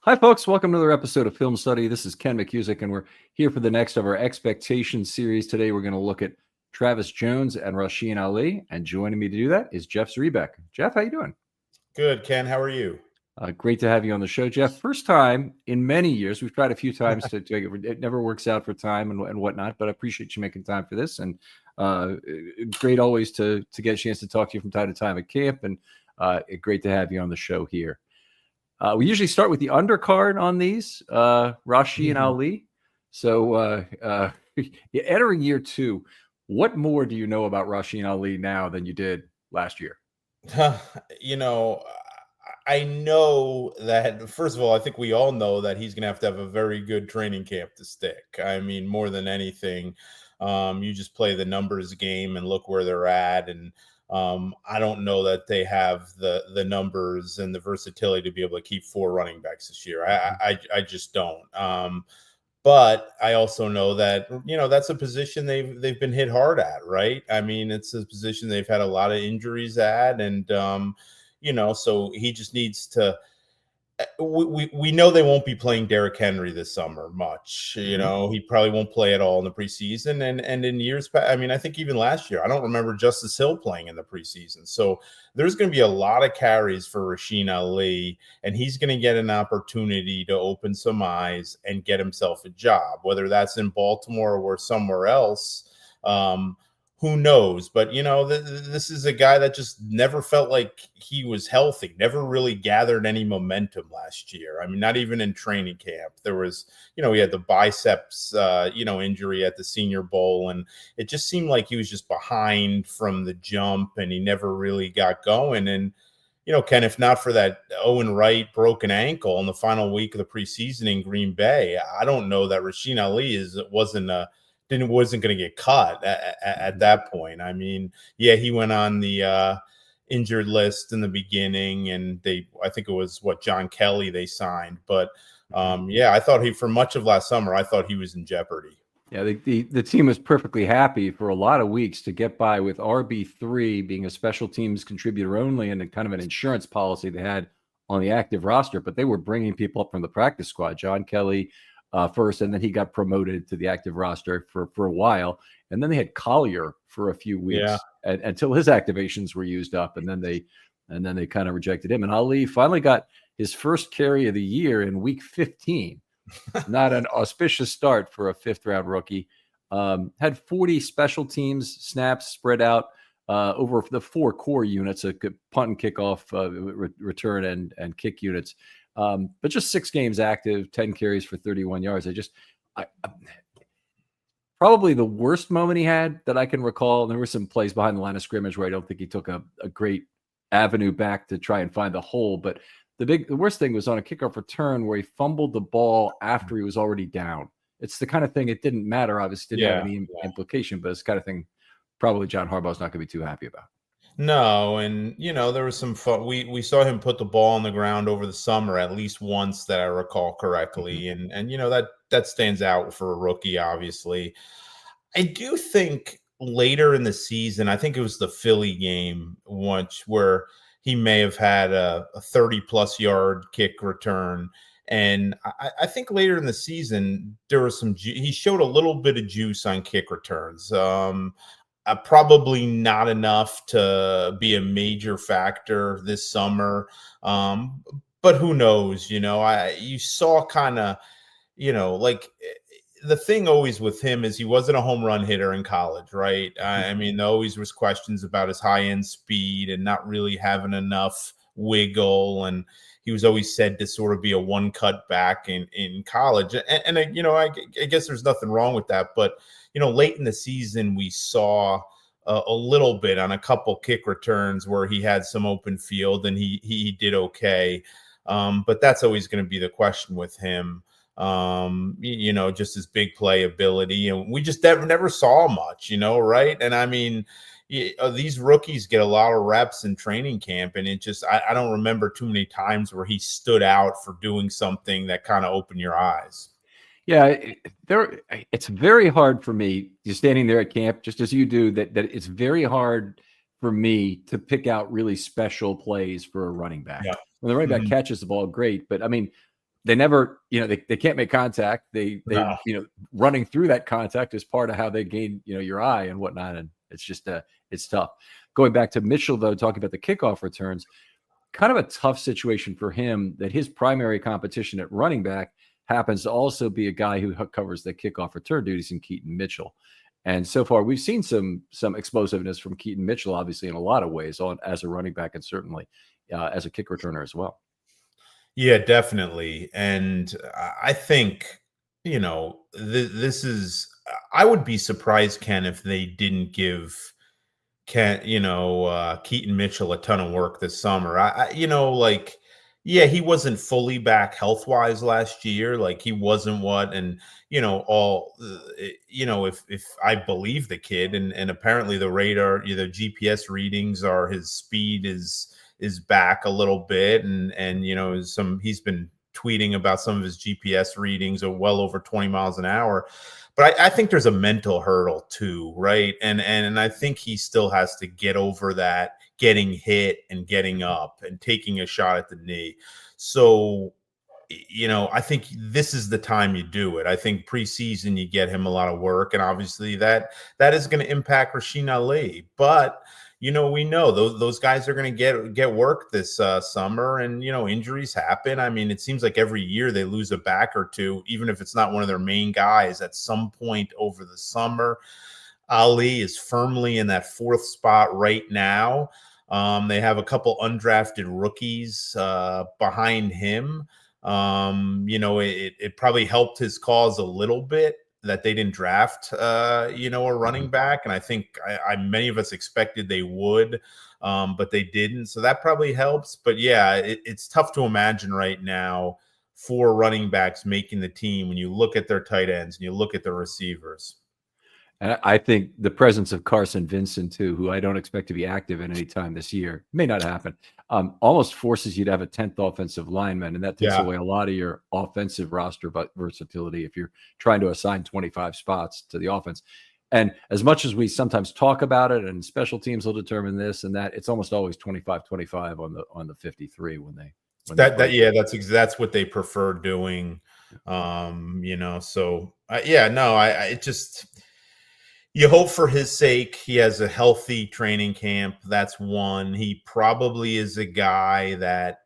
Hi, folks. Welcome to another episode of Film Study. This is Ken McCusick, and we're here for the next of our Expectations series. Today, we're going to look at Travis Jones and Rasheen Ali, and joining me to do that is Jeff Zrebiec. Jeff, how you doing? Good, Ken. How are you? Great to have you on the show, Jeff. First time in many years. We've tried a few times to it never works out for time and whatnot, but I appreciate you making time for this. And great always to get a chance to talk to you from time to time at camp, and great to have you on the show here. We usually start with the undercard on these, Rasheen Ali. So entering year two, what more do you know about Rasheen Ali now than you did last year? I know that, first of all, I think we all know that he's going to have a very good training camp to stick. I mean, more than anything, you just play the numbers game and look where they're at. And I don't know that they have the numbers and the versatility to be able to keep 4 running backs this year. I just don't. But I also know that, that's a position they've been hit hard at, right? I mean, it's a position they've had a lot of injuries at, and so he just needs to. We know they won't be playing Derrick Henry this summer much. He probably won't play at all in the preseason, and in years past, I mean, I think even last year, I don't remember Justice Hill playing in the preseason. So there's going to be a lot of carries for Rasheen Ali, and he's going to get an opportunity to open some eyes and get himself a job, whether that's in Baltimore or somewhere else. Who knows? But, this is a guy that just never felt like he was healthy, never really gathered any momentum last year. I mean, not even in training camp. There was, he had the biceps, injury at the Senior Bowl, and it just seemed like he was just behind from the jump, and he never really got going. And, Ken, if not for that Owen Wright broken ankle in the final week of the preseason in Green Bay, I don't know that Rasheen Ali wasn't going to get cut at that point. I mean, yeah, he went on the injured list in the beginning, and I think it was John Kelly they signed. But I thought for much of last summer, I thought he was in jeopardy. Yeah, the team was perfectly happy for a lot of weeks to get by with RB3 being a special teams contributor only, and a kind of an insurance policy they had on the active roster. But they were bringing people up from the practice squad. John Kelly first, and then he got promoted to the active roster for a while, and then they had Collier for a few weeks until his activations were used up, and then they kind of rejected him. And Ali finally got his first carry of the year in week 15. Not an auspicious start for a 5th-round rookie. Had 40 special teams snaps spread out over the 4 core units: a punt and kickoff, return, and kick units. But just 6 games active, 10 carries for 31 yards. Probably the worst moment he had that I can recall. There were some plays behind the line of scrimmage where I don't think he took a great avenue back to try and find the hole. But the worst thing was on a kickoff return where he fumbled the ball after he was already down. It's the kind of thing, it didn't matter, obviously, didn't have any implication, but it's the kind of thing probably John Harbaugh's not going to be too happy about. No, and there was some fun. We saw him put the ball on the ground over the summer at least once, that I recall correctly, and that stands out for a rookie. Obviously, I do think later in the season, I think it was the Philly game once, where he may have had a 30+ yard kick return, and I think later in the season there was he showed a little bit of juice on kick returns. Probably not enough to be a major factor this summer. But who knows, you saw kind of, like the thing always with him is he wasn't a home run hitter in college, right? I mean, there always was questions about his high end speed and not really having enough wiggle. And he was always said to sort of be a one cut back in college. And I guess there's nothing wrong with that, but late in the season, we saw a little bit on a couple kick returns where he had some open field and he did okay. But that's always going to be the question with him. Just his big play ability. And we just never saw much, right? And I mean, these rookies get a lot of reps in training camp, and it just, I don't remember too many times where he stood out for doing something that kind of opened your eyes. Yeah, it's very hard for me, you're standing there at camp, just as you do, that it's very hard for me to pick out really special plays for a running back. Yeah. When the running back catches the ball, great. But I mean, they never, they can't make contact. They, No. running through that contact is part of how they gain, your eye and whatnot. And it's just, it's tough. Going back to Mitchell, though, talking about the kickoff returns, kind of a tough situation for him that his primary competition at running back happens to also be a guy who covers the kickoff return duties in Keaton Mitchell. And so far, we've seen some explosiveness from Keaton Mitchell, obviously, in a lot of ways as a running back and certainly as a kick returner as well. Yeah, definitely. And I think, this is, I would be surprised, Ken, if they didn't give Keaton Mitchell a ton of work this summer. Yeah, he wasn't fully back health wise last year. Like he wasn't what, and if I believe the kid, and apparently the radar, GPS readings are his speed is back a little bit, and he's been tweeting about some of his GPS readings are well over 20 miles an hour. But I think there's a mental hurdle too, right? And I think he still has to get over that getting hit and getting up and taking a shot at the knee. So, I think this is the time you do it. I think preseason you get him a lot of work, and obviously that is going to impact Rasheen Ali. But we know those guys are going to get work this summer, and injuries happen. I mean, it seems like every year they lose a back or two, even if it's not one of their main guys at some point over the summer. Ali is firmly in that fourth spot right now. They have a couple undrafted rookies behind him. It probably helped his cause a little bit that they didn't draft, a running back. And I think many of us expected they would, but they didn't. So that probably helps. But yeah, it's tough to imagine right now 4 running backs making the team when you look at their tight ends and you look at the receivers. And I think the presence of Carson Vincent, too, who I don't expect to be active at any time this year, may not happen, almost forces you to have a 10th offensive lineman. And that takes away a lot of your offensive roster versatility if you're trying to assign 25 spots to the offense. And as much as we sometimes talk about it and special teams will determine this and that, it's almost always 25-25 on the 53 when they that's what they prefer doing. You hope for his sake he has a healthy training camp. That's one. He probably is a guy that,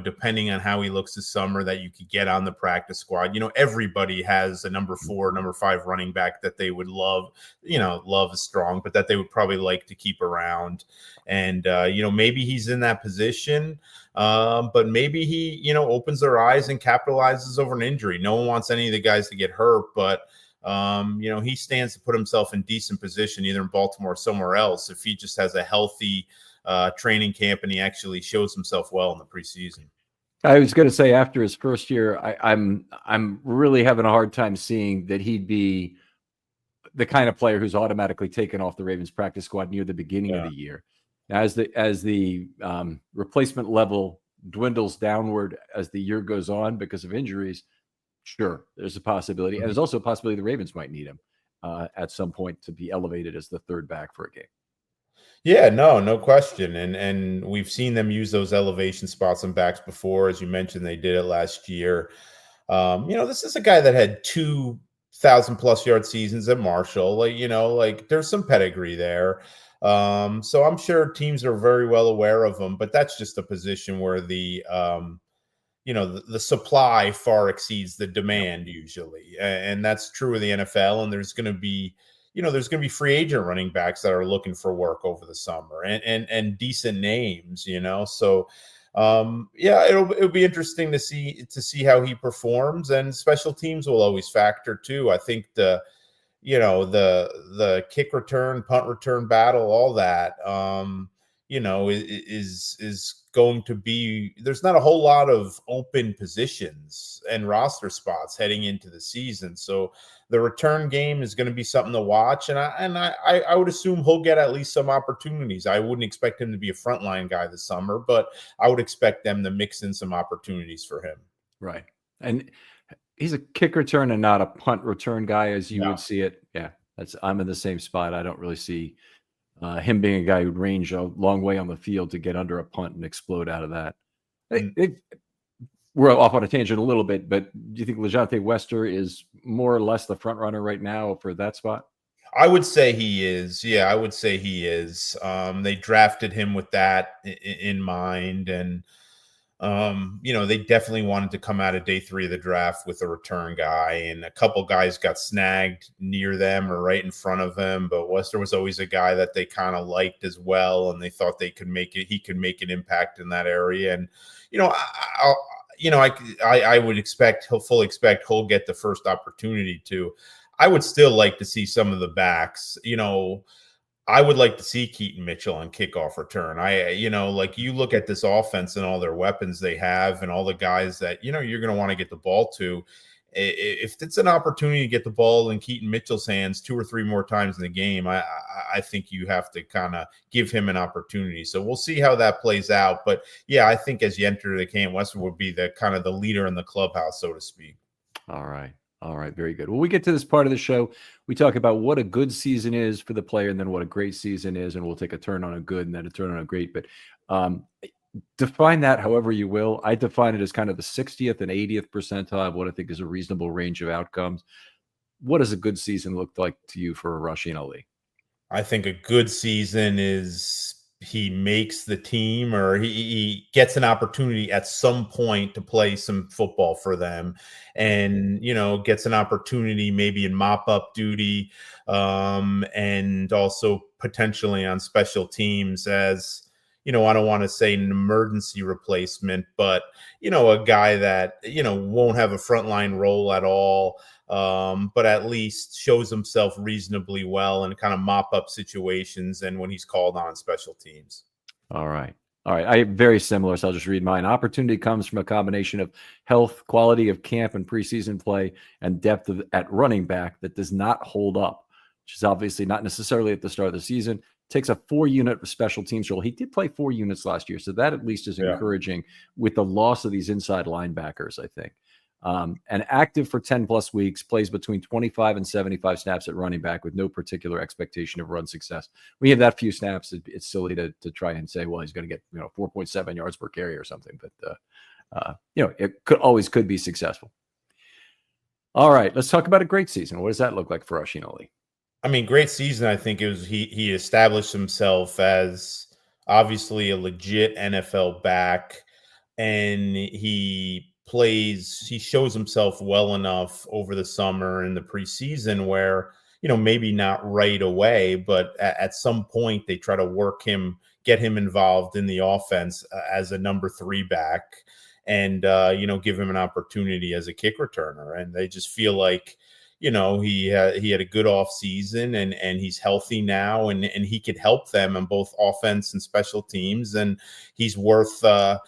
depending on how he looks this summer, that you could get on the practice squad. Everybody has a number 4, number 5 running back that they would love. Love is strong, but that they would probably like to keep around. And, maybe he's in that position. But maybe he, opens their eyes and capitalizes over an injury. No one wants any of the guys to get hurt, but he stands to put himself in decent position either in Baltimore or somewhere else if he just has a healthy training camp and he actually shows himself well in the preseason. I was going to say after his first year, I'm really having a hard time seeing that he'd be the kind of player who's automatically taken off the Ravens practice squad near the beginning of the year. Now, as the replacement level dwindles downward as the year goes on because of injuries, sure, there's a possibility. And there's also a possibility the Ravens might need him at some point to be elevated as the third back for a game. Yeah, no question. And we've seen them use those elevation spots and backs before. As you mentioned, they did it last year. This is a guy that had 2,000+ yard seasons at Marshall. There's some pedigree there. So I'm sure teams are very well aware of him, but that's just a position where the supply far exceeds the demand usually. And that's true of the NFL. And there's going to be free agent running backs that are looking for work over the summer and decent names, So it'll be interesting to see how he performs, and special teams will always factor too. I think the kick return, punt return battle, all that, is going to be, there's not a whole lot of open positions and roster spots heading into the season. So the return game is going to be something to watch. And I would assume he'll get at least some opportunities. I wouldn't expect him to be a frontline guy this summer, but I would expect them to mix in some opportunities for him. Right. And he's a kick return and not a punt return guy as you would see it. Yeah. I'm in the same spot. I don't really see him being a guy who'd range a long way on the field to get under a punt and explode out of that. we're off on a tangent a little bit, but do you think LeJohntay Wester is more or less the front runner right now for that spot? I would say he is. Yeah, I would say he is. They drafted him with that in mind, and they definitely wanted to come out of day 3 of the draft with a return guy, and a couple guys got snagged near them or right in front of him. But Wester was always a guy that they kind of liked as well, and they thought they could make it. He could make an impact in that area, and I would expect fully expect he'll get the first opportunity to. I would still like to see some of the backs. I would like to see Keaton Mitchell on kickoff return. Like you look at this offense and all their weapons they have and all the guys that, you're going to want to get the ball to. If it's an opportunity to get the ball in Keaton Mitchell's hands 2 or 3 more times in the game, I think you have to kind of give him an opportunity. So we'll see how that plays out. But yeah, I think as you enter the camp, Westwood would be the kind of the leader in the clubhouse, so to speak. All right. All right. Very good. Well, we get to this part of the show. We talk about what a good season is for the player and then what a great season is. And we'll take a turn on a good and then a turn on a great. But define that however you will. I define it as kind of the 60th and 80th percentile of what I think is a reasonable range of outcomes. What does a good season look like to you for Rasheen Ali? I think a good season is he makes the team or he gets an opportunity at some point to play some football for them and, gets an opportunity maybe in mop-up duty and also potentially on special teams as, I don't want to say an emergency replacement, but, a guy that, won't have a frontline role at all, but at least shows himself reasonably well in kind of mop up situations and when he's called on special teams. All right. All right. I very similar, so I'll just read mine. Opportunity comes from a combination of health, quality of camp and preseason play, and depth at running back that does not hold up, which is obviously not necessarily at the start of the season. Takes a 4-unit special teams role. He did play 4 units last year, so that at least is encouraging with the loss of these inside linebackers, I think. And active for 10 plus weeks, plays between 25 and 75 snaps at running back with no particular expectation of run success. We have that few snaps. It's silly to try and say, well, he's going to get 4.7 yards per carry or something, but it could be successful. All right, let's talk about a great season. What does that look like for Rasheen Ali? I mean, great season. I think it was he established himself as obviously a legit NFL back, and he shows himself well enough over the summer and the preseason where, maybe not right away, but at some point they try to work him, get him involved in the offense as a number 3 back and, give him an opportunity as a kick returner. And they just feel like, he had a good off season and he's healthy now and he could help them on both offense and special teams. And he's worth, getting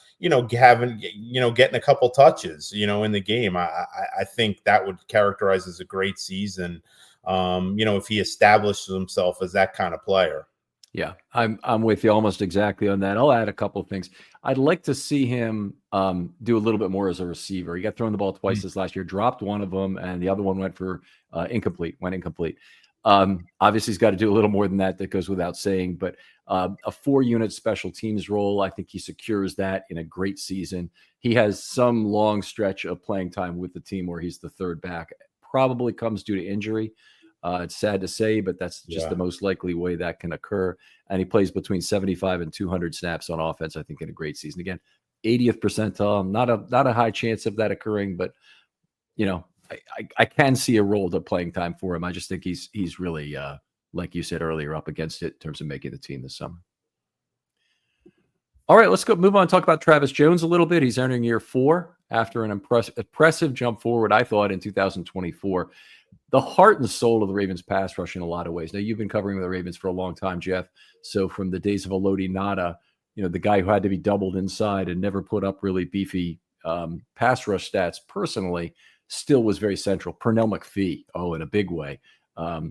a couple touches, in the game. I think that would characterize as a great season. If he establishes himself as that kind of player. Yeah, I'm with you almost exactly on that. I'll add a couple of things. I'd like to see him do a little bit more as a receiver. He got thrown the ball twice this last year, dropped one of them, and the other one went incomplete. Obviously, he's got to do a little more than that. That goes without saying. But a 4-unit special teams role, I think he secures that in a great season. He has some long stretch of playing time with the team where he's the 3rd back. Probably comes due to injury. It's sad to say, but that's just the most likely way that can occur. And he plays between 75 and 200 snaps on offense, I think, in a great season. Again, 80th percentile, not a high chance of that occurring, but, I can see a role to playing time for him. I just think he's really, like you said earlier, up against it in terms of making the team this summer. All right, let's move on and talk about Travis Jones a little bit. He's entering year 4 after an impressive jump forward, I thought, in 2024. The heart and soul of the Ravens pass rush in a lot of ways. Now, you've been covering the Ravens for a long time, Jeff. So from the days of Elodie Nada, the guy who had to be doubled inside and never put up really beefy pass rush stats personally, still was very central. Pernell McPhee, in a big way,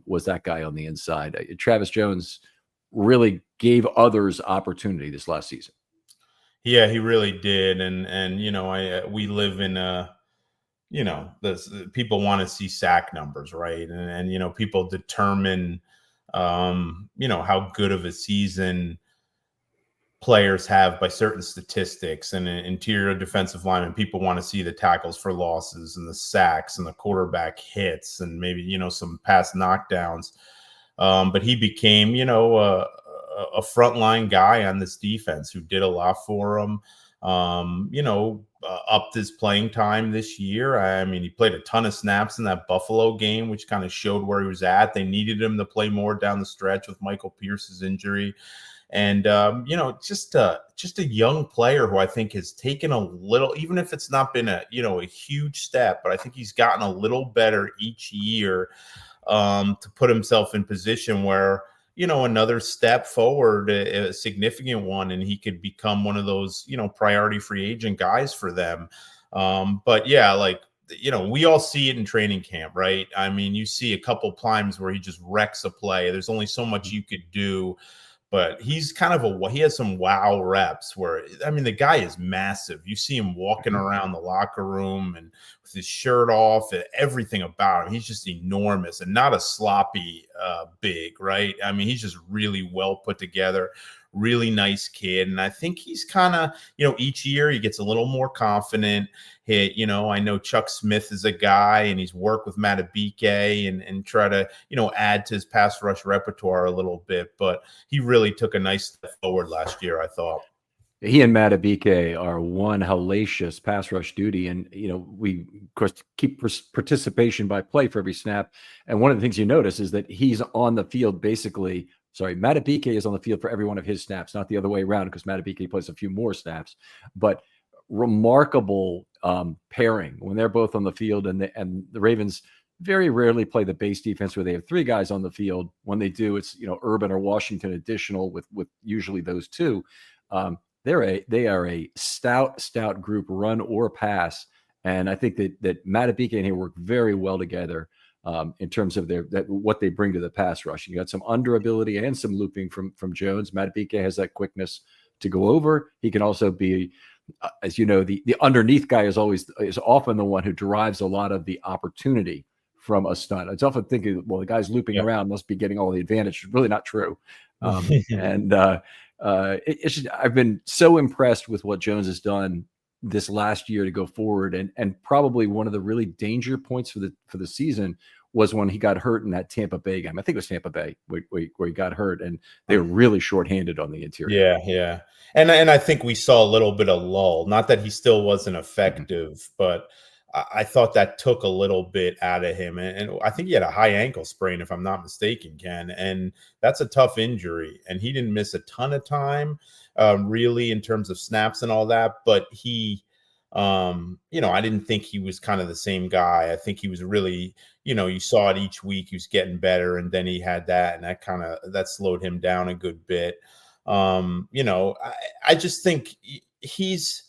was that guy on the inside. Travis Jones really gave others opportunity this last season. Yeah, he really did. And we live in a, people want to see sack numbers, right? And people determine, how good of a season players have by certain statistics, and an interior defensive lineman, people want to see the tackles for losses and the sacks and the quarterback hits and maybe, some pass knockdowns. But he became, a frontline guy on this defense who did a lot for him. Upped his playing time this year. I mean, he played a ton of snaps in that Buffalo game, which kind of showed where he was at. They needed him to play more down the stretch with Michael Pierce's injury. And, just a young player who I think has taken a little, even if it's not been a huge step, but I think he's gotten a little better each year to put himself in position where, another step forward, a significant one, and he could become one of those, priority free agent guys for them. But yeah, we all see it in training camp, right? I mean, you see a couple times where he just wrecks a play. There's only so much you could do. But he's he has some wow reps where, I mean, the guy is massive. You see him walking around the locker room and with his shirt off and everything about him. He's just enormous and not a sloppy big, right? I mean, he's just really well put together, really nice kid. And I think he's kind of, each year he gets a little more confident. I know Chuck Smith is a guy, and he's worked with Matabike and try to, add to his pass rush repertoire a little bit. But he really took a nice step forward last year, I thought. He and Matabike are one hellacious pass rush duty. And, we, of course, keep participation by play for every snap. And one of the things you notice is that he's on the field Matabike is on the field for every one of his snaps, not the other way around, because Matabike plays a few more snaps. But remarkable pairing when they're both on the field, and the Ravens very rarely play the base defense where they have three guys on the field. When they do, it's Urban or Washington additional with usually those two. They are a stout group, run or pass, and I think that Matabike and he work very well together in terms of what they bring to the pass rush. You got some under ability and some looping from Jones. Matabike has that quickness to go over. He can also be, as you know, the underneath guy is often the one who derives a lot of the opportunity from a stunt. It's often thinking, well, the guy's looping around must be getting all the advantage. It's really not true. I've been so impressed with what Jones has done this last year to go forward, and probably one of the really danger points for the season was when he got hurt in that Tampa Bay game. I think it was Tampa Bay where he got hurt, and they were really shorthanded on the interior. Yeah. And I think we saw a little bit of lull. Not that he still wasn't effective, but I thought that took a little bit out of him. And I think he had a high ankle sprain, if I'm not mistaken, Ken. And that's a tough injury. And he didn't miss a ton of time, really, in terms of snaps and all that. But he, I didn't think he was kind of the same guy. I think he was really, you saw it each week. He was getting better. And then he had that, and that slowed him down a good bit. I just think he's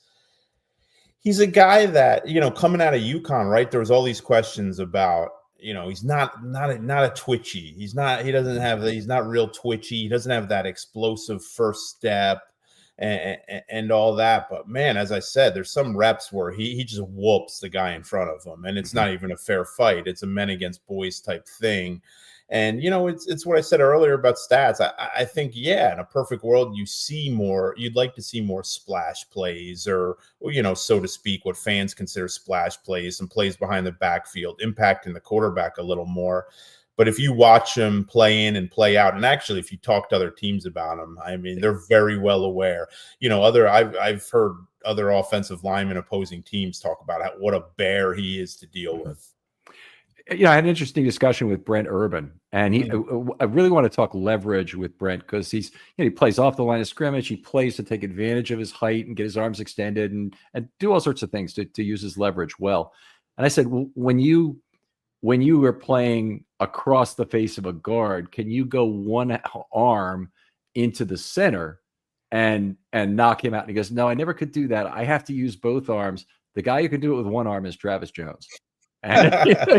a guy that, coming out of UConn, right? There was all these questions about, he's not a twitchy. He's not real twitchy. He doesn't have that explosive first step and all that. But man, as I said, there's some reps where he just whoops the guy in front of him, and it's not even a fair fight. It's a men against boys type thing. And, it's what I said earlier about stats. I think, in a perfect world, you'd like to see more splash plays or, so to speak, what fans consider splash plays and plays behind the backfield, impacting the quarterback a little more. But if you watch him play in and play out, and actually, if you talk to other teams about him, I mean, they're very well aware. I've heard other offensive linemen, opposing teams talk about what a bear he is to deal with. I had an interesting discussion with Brent Urban, and I really want to talk leverage with Brent because he plays off the line of scrimmage. He plays to take advantage of his height and get his arms extended and do all sorts of things to use his leverage well. And I said, well, when you were playing across the face of a guard, can you go one arm into the center and knock him out? And he goes, no, I never could do that. I have to use both arms. The guy who can do it with one arm is Travis Jones. And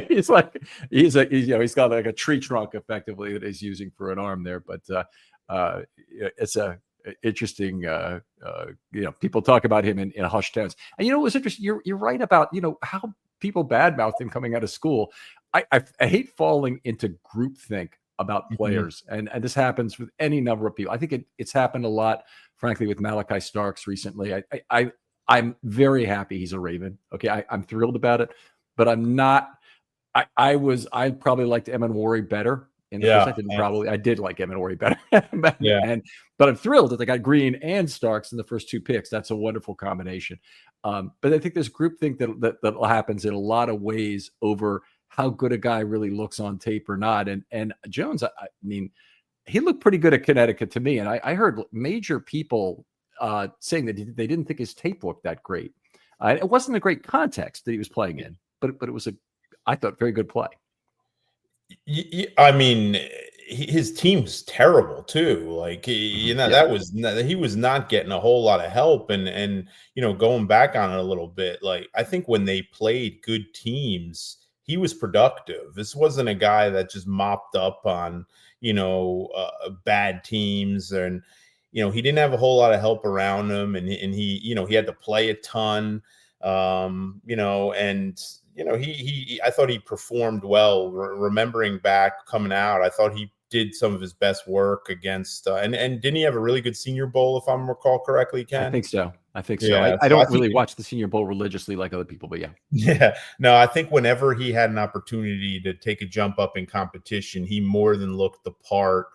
he's got like a tree trunk effectively that he's using for an arm there. But it's a interesting, people talk about him in hushed tones. And it was interesting. You're right about, how people badmouth him coming out of school. I hate falling into groupthink about players. And this happens with any number of people. I think it's happened a lot, frankly, with Malachi Starks recently. I'm very happy he's a Raven. Okay. I'm thrilled about it, but I'm not. I probably liked Emanwari better in the first. I did like Emanwari better. But I'm thrilled that they got Green and Starks in the first 2 picks. That's a wonderful combination. But I think this groupthink that happens in a lot of ways over how good a guy really looks on tape or not. And Jones, I mean, he looked pretty good at Connecticut to me. And I heard major people saying that they didn't think his tape looked that great. It wasn't a great context that he was playing in, but it was I thought, very good play. I mean, his team's terrible too. Like, he was not getting a whole lot of help. And going back on it a little bit, like, I think when they played good teams, he was productive. This wasn't a guy that just mopped up on, bad teams. And, he didn't have a whole lot of help around him. And he had to play a ton, I thought he performed well. Remembering back coming out, I thought he did some of his best work against and didn't he have a really good Senior Bowl, if I'm recall correctly, Ken? I think so. Yeah, I don't really watch the Senior Bowl religiously like other people, but yeah. Yeah. No, I think whenever he had an opportunity to take a jump up in competition, he more than looked the part.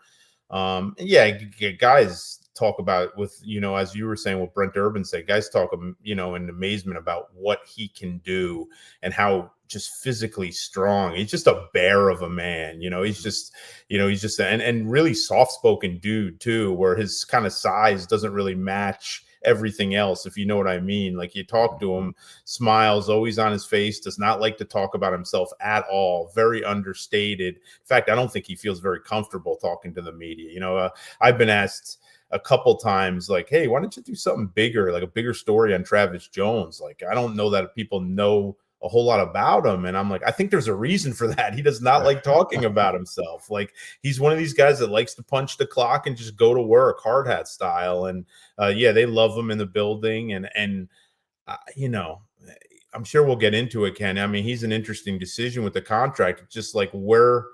Guys talk about with, as you were saying, what Brent Urban said, guys talk, in amazement about what he can do and how just physically strong. He's just a bear of a man, he's just and really soft-spoken dude too, where his kind of size doesn't really match everything else, if you know what I mean. Like, you talk to him, smiles always on his face, does not like to talk about himself at all, very understated. In fact, I don't think he feels very comfortable talking to the media. I've been asked a couple times, like, hey, why don't you do something bigger, like a bigger story on Travis Jones? Like, I don't know that people know a whole lot about him. And I'm like, I think there's a reason for that. He does not like talking about himself. Like, he's one of these guys that likes to punch the clock and just go to work, hard hat style. And they love him in the building. And I'm sure we'll get into it, Ken. I mean, he's an interesting decision with the contract. It's just like, where,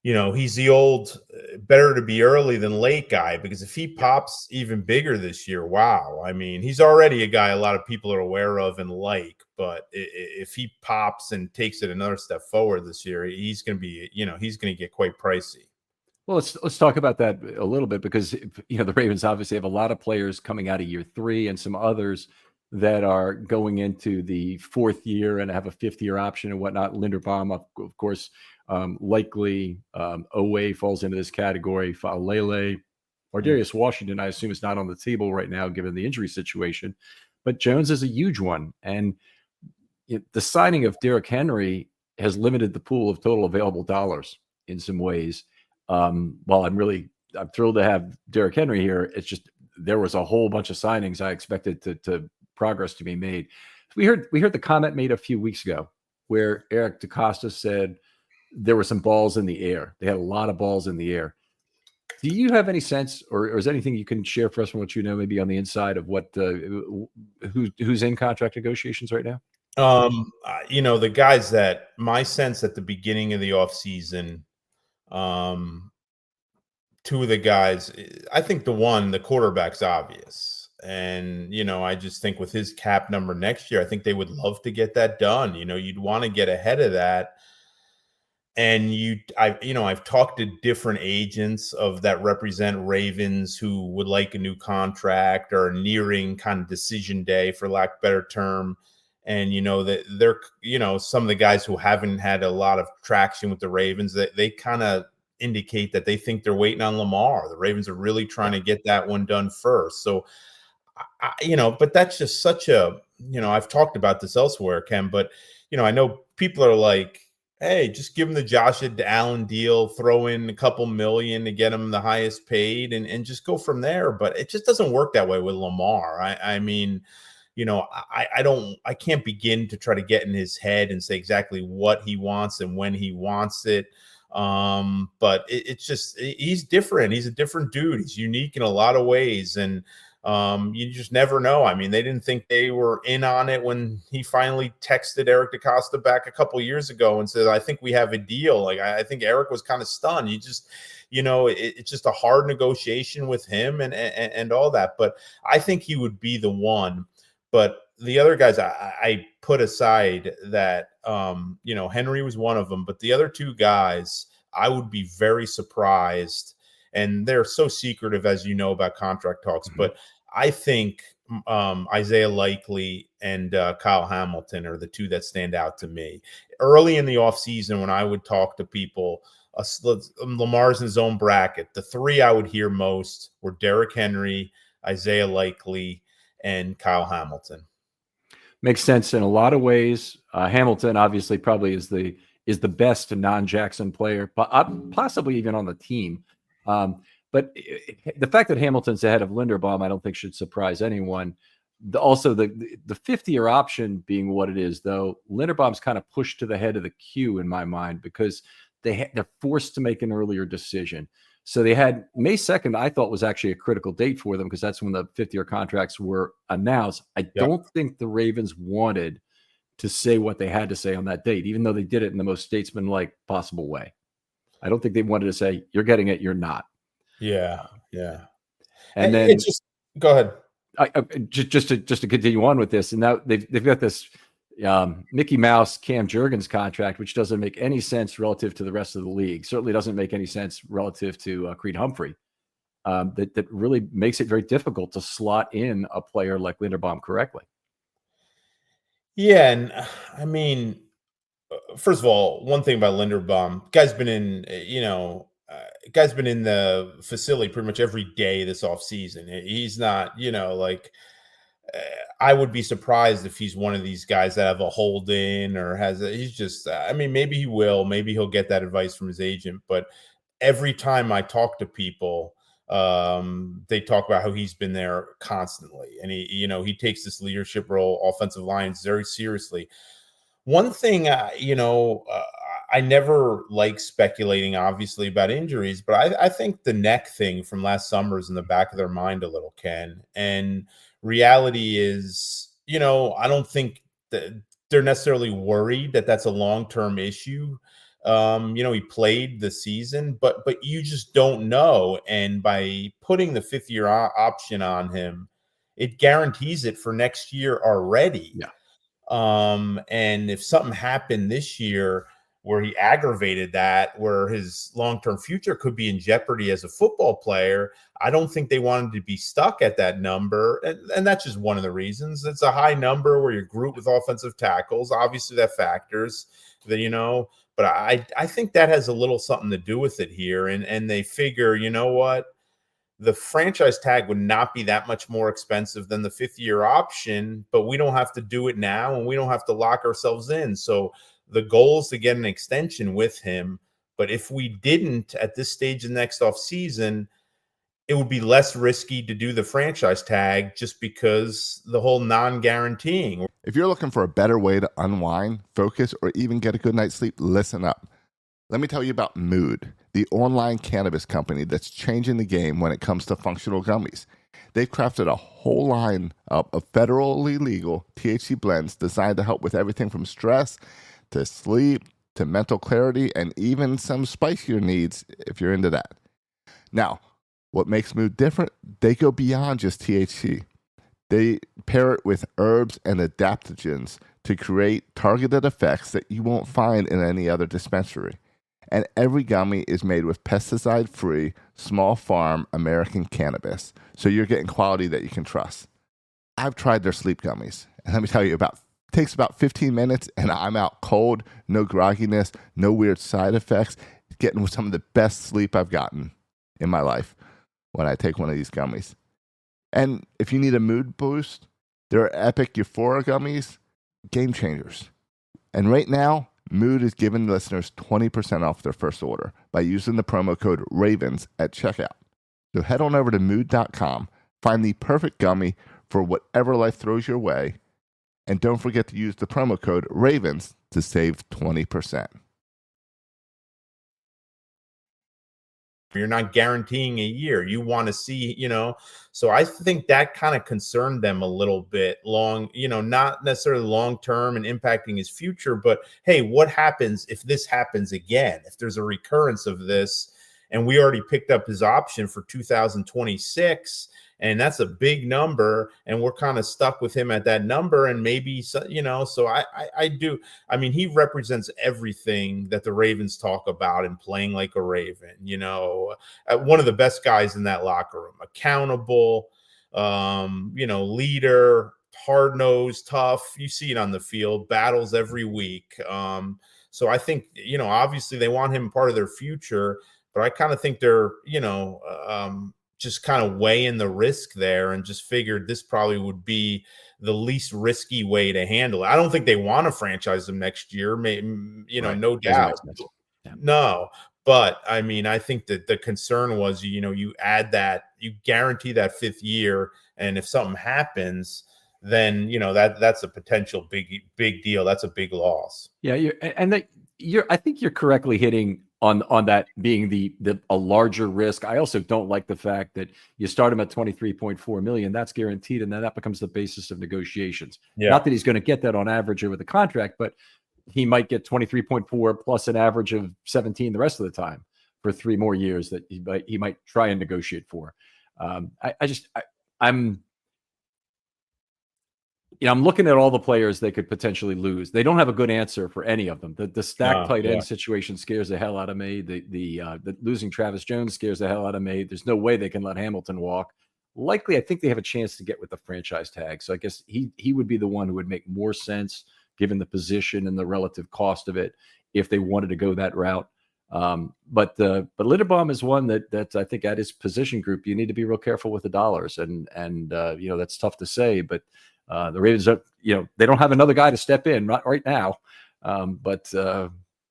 he's the old better to be early than late guy, because if he pops even bigger this year, wow. I mean, he's already a guy a lot of people are aware of and like, but if he pops and takes it another step forward this year, he's going to be, he's going to get quite pricey. Well, let's talk about that a little bit, because, the Ravens obviously have a lot of players coming out of year 3 and some others that are going into the 4th year and have a 5th-year option and whatnot. Linderbaum, of course, likely. Owe falls into this category. Faalele, Darius Washington, I assume, is not on the table right now given the injury situation, but Jones is a huge one. And the signing of Derrick Henry has limited the pool of total available dollars in some ways. While I'm thrilled to have Derrick Henry here, it's just there was a whole bunch of signings I expected to progress to be made. We heard the comment made a few weeks ago where Eric DeCosta said there were some balls in the air. They had a lot of balls in the air. Do you have any sense, or is there anything you can share for us from what you know, maybe on the inside of what who's in contract negotiations right now? The guys that my sense at the beginning of the offseason, 2 of the guys, I think the quarterback's obvious. And, I just think with his cap number next year, I think they would love to get that done. You'd want to get ahead of that. And I've talked to different agents that represent Ravens who would like a new contract or nearing kind of decision day, for lack of a better term. And, that they're, some of the guys who haven't had a lot of traction with the Ravens, that they kind of indicate that they think they're waiting on Lamar. The Ravens are really trying to get that one done first. So, but that's just such a, I've talked about this elsewhere, Ken, but, I know people are like, hey, just give him the Josh Allen deal, throw in a couple million to get him the highest paid and just go from there. But it just doesn't work that way with Lamar. I mean, I can't begin to try to get in his head and say exactly what he wants and when he wants it. But it's just, he's different. He's a different dude. He's unique in a lot of ways. And, You just never know. I mean, they didn't think they were in on it when he finally texted Eric DaCosta back a couple years ago and said, I think we have a deal. Like, I think Eric was kind of stunned. It's just a hard negotiation with him and all that. But I think he would be the one. But the other guys I put aside that, Henry was one of them. But the other two guys, I would be very surprised. And they're so secretive, as you know, about contract talks. Mhm. But I think Isaiah Likely and Kyle Hamilton are the two that stand out to me. Early in the offseason, when I would talk to people, Lamar's in his own bracket. The three I would hear most were Derrick Henry, Isaiah Likely, and Kyle Hamilton. Makes sense in a lot of ways. Hamilton obviously probably is the best non-Jackson player, possibly even on the team. But the fact that Hamilton's ahead of Linderbaum, I don't think should surprise anyone. Also, the 50-year option being what it is, though, Linderbaum's kind of pushed to the head of the queue in my mind because they're forced to make an earlier decision. So they had May 2nd, I thought was actually a critical date for them because that's when the 50-year contracts were announced. I don't think the Ravens wanted to say what they had to say on that date, even though they did it in the most statesman-like possible way. I don't think they wanted to say, you're getting it, you're not. Yeah. And then just go ahead. Just to continue on with this, and now they've got this Mickey Mouse Cam Jurgens contract, which doesn't make any sense relative to the rest of the league. Certainly doesn't make any sense relative to Creed Humphrey. That really makes it very difficult to slot in a player like Linderbaum correctly. Yeah, and I mean, first of all, one thing about Linderbaum, guy's been in, guy's been in the facility pretty much every day this offseason. He's not, I would be surprised if he's one of these guys that have a hold in or he's just, I mean, maybe he will, maybe he'll get that advice from his agent. But every time I talk to people, they talk about how he's been there constantly. And he takes this leadership role, offensive lines very seriously. One thing, I never like speculating, obviously, about injuries, but I think the neck thing from last summer is in the back of their mind a little, Ken. And reality is, I don't think that they're necessarily worried that that's a long-term issue. He played the season, but you just don't know. And by putting the fifth-year option on him, it guarantees it for next year already. Yeah. And if something happened this year where he aggravated that, where his long-term future could be in jeopardy as a football player, I don't think they wanted to be stuck at that number. And that's just one of the reasons. It's a high number where you're grouped with offensive tackles. Obviously that factors that, but I think that has a little something to do with it here. And they figure, you know what? The franchise tag would not be that much more expensive than the fifth-year option, but we don't have to do it now and we don't have to lock ourselves in. So the goal is to get an extension with him. But if we didn't at this stage of next offseason, it would be less risky to do the franchise tag just because the whole non-guaranteeing. If you're looking for a better way to unwind, focus, or even get a good night's sleep, listen up. Let me tell you about Mood, the online cannabis company that's changing the game when it comes to functional gummies. They've crafted a whole line of federally legal THC blends designed to help with everything from stress to sleep to mental clarity and even some spicier needs if you're into that. Now, what makes Mood different? They go beyond just THC. They pair it with herbs and adaptogens to create targeted effects that you won't find in any other dispensary. And every gummy is made with pesticide-free, small farm American cannabis, so you're getting quality that you can trust. I've tried their sleep gummies, and let me tell you, it takes about 15 minutes, and I'm out cold, no grogginess, no weird side effects, getting some of the best sleep I've gotten in my life when I take one of these gummies. And if you need a mood boost, there are Epic Euphoria gummies, game changers. And right now, Mood is giving listeners 20% off their first order by using the promo code RAVENS at checkout. So head on over to mood.com, find the perfect gummy for whatever life throws your way, and don't forget to use the promo code RAVENS to save 20%. You're not guaranteeing a year. You want to see, so I think that kind of concerned them a little bit long, not necessarily long term and impacting his future, but hey, what happens if this happens again? If there's a recurrence of this, and we already picked up his option for 2026, and that's a big number, and we're kind of stuck with him at that number, and maybe so I do. I mean, he represents everything that the Ravens talk about and playing like a Raven, one of the best guys in that locker room, accountable, leader, hard-nosed, tough. You see it on the field, battles every week. So I think, obviously they want him part of their future, but I kind of think they're, just kind of weighing the risk there and just figured this probably would be the least risky way to handle it. I don't think they want to franchise him next year, Right. no Doesn't make doubt. sense. Yeah. No, but I mean, I think that the concern was, you add that, you guarantee that 5th year, and if something happens, then that's a potential big deal. That's a big loss. Yeah, I think you're correctly hitting on that being a larger risk. I also don't like the fact that you start him at 23.4 million. That's guaranteed, and then that becomes the basis of negotiations. Yeah. Not that he's going to get that on average over the contract, but he might get 23.4 plus an average of 17 the rest of the time for 3 more years that he might try and negotiate for. I'm looking at all the players they could potentially lose. They don't have a good answer for any of them. The stack tight end situation scares the hell out of me. The losing Travis Jones scares the hell out of me. There's no way they can let Hamilton walk. Likely, I think they have a chance to get with the franchise tag. So I guess he would be the one who would make more sense given the position and the relative cost of it if they wanted to go that route. But Linderbaum is one that I think at his position group you need to be real careful with the dollars, and that's tough to say, but. The Ravens are, they don't have another guy to step in right now. But